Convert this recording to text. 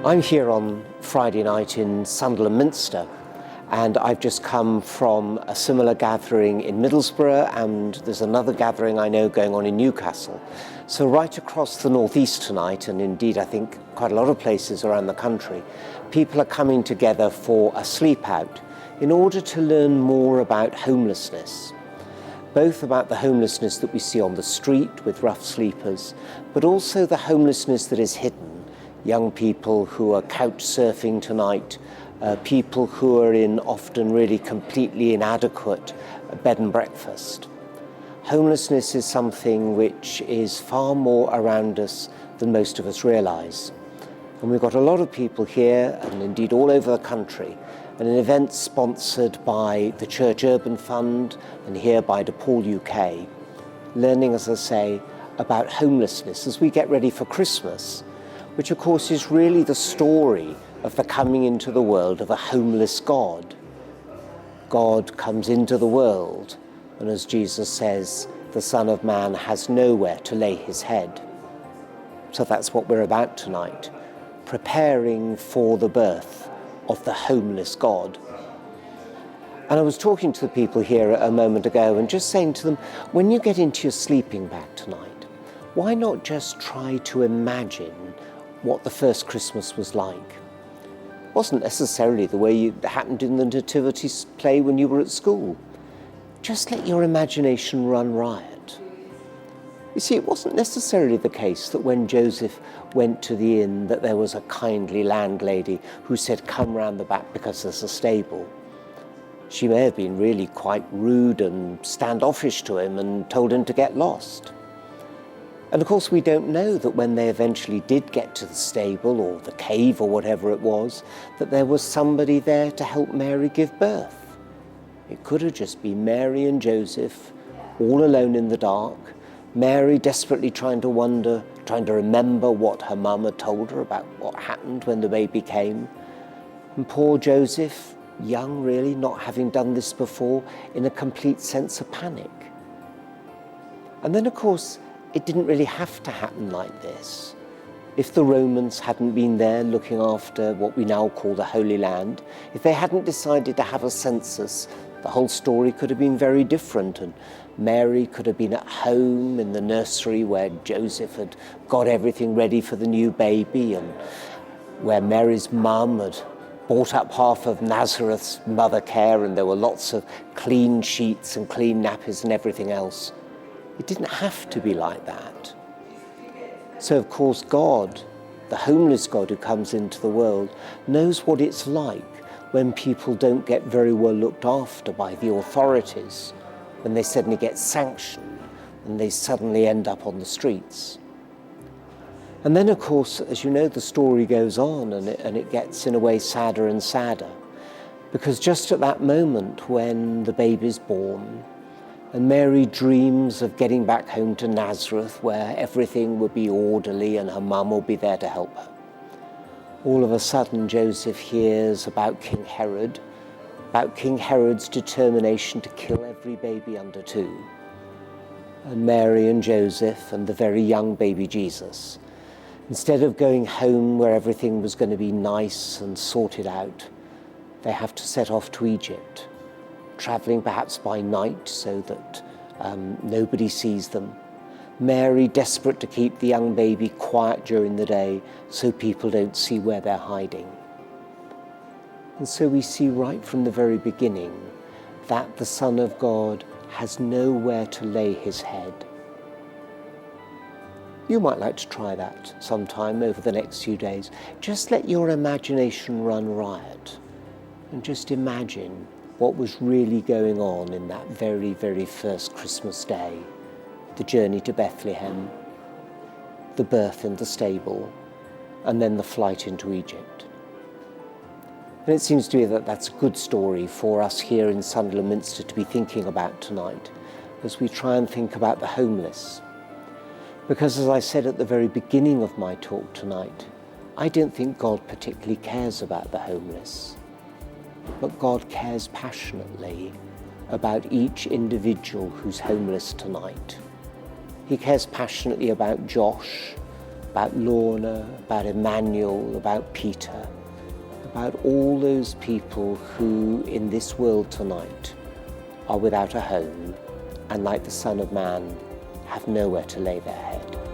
I'm here on Friday night in Sunderland Minster, and I've just come from a similar gathering in Middlesbrough, and there's another gathering I know going on in Newcastle. So right across the northeast tonight, and indeed I think quite a lot of places around the country, people are coming together for a sleepout in order to learn more about homelessness. Both about the homelessness that we see on the street with rough sleepers, but also the homelessness that is hidden. Young people who are couch surfing tonight, people who are in often really completely inadequate bed and breakfast. Homelessness is something which is far more around us than most of us realise. And we've got a lot of people here, and indeed all over the country, and an event sponsored by the Church Urban Fund and here by DePaul UK, learning, as I say, about homelessness as we get ready for Christmas, which of course is really the story of the coming into the world of a homeless God. God comes into the world, and as Jesus says, the Son of Man has nowhere to lay his head. So that's what we're about tonight, preparing for the birth of the homeless God. And I was talking to the people here a moment ago and just saying to them, when you get into your sleeping bag tonight, why not just try to imagine what the first Christmas was like? It wasn't necessarily the way it happened in the nativity play when you were at school. Just let your imagination run riot. You see, it wasn't necessarily the case that when Joseph went to the inn that there was a kindly landlady who said, come round the back because there's a stable. She may have been really quite rude and standoffish to him and told him to get lost. And of course we don't know that when they eventually did get to the stable or the cave or whatever it was, that there was somebody there to help Mary give birth. It could have just been Mary and Joseph all alone in the dark, Mary desperately trying to remember what her mum had told her about what happened when the baby came, and poor Joseph, young really, not having done this before, in a complete sense of panic. And then of course it didn't really have to happen like this. If the Romans hadn't been there looking after what we now call the Holy Land, if they hadn't decided to have a census, the whole story could have been very different, and Mary could have been at home in the nursery where Joseph had got everything ready for the new baby, and where Mary's mum had bought up half of Nazareth's mother care, and there were lots of clean sheets and clean nappies and everything else. It didn't have to be like that. So of course God, the homeless God who comes into the world, knows what it's like when people don't get very well looked after by the authorities, when they suddenly get sanctioned and they suddenly end up on the streets. And then of course, as you know, the story goes on and it gets in a way sadder and sadder, because just at that moment when the baby's born, and Mary dreams of getting back home to Nazareth where everything will be orderly and her mum will be there to help her, all of a sudden Joseph hears about King Herod, about King Herod's determination to kill every baby under 2. And Mary and Joseph and the very young baby Jesus, instead of going home where everything was going to be nice and sorted out, they have to set off to Egypt, travelling perhaps by night so that nobody sees them. Mary desperate to keep the young baby quiet during the day so people don't see where they're hiding. And so we see right from the very beginning that the Son of God has nowhere to lay his head. You might like to try that sometime over the next few days. Just let your imagination run riot and just imagine what was really going on in that very, very first Christmas day. The journey to Bethlehem, the birth in the stable, and then the flight into Egypt. And it seems to me that that's a good story for us here in Sunderland Minster to be thinking about tonight as we try and think about the homeless. Because as I said at the very beginning of my talk tonight, I don't think God particularly cares about the homeless, but God cares passionately about each individual who's homeless tonight. He cares passionately about Josh, about Lorna, about Emmanuel, about Peter, about all those people who in this world tonight are without a home and, like the Son of Man, have nowhere to lay their head.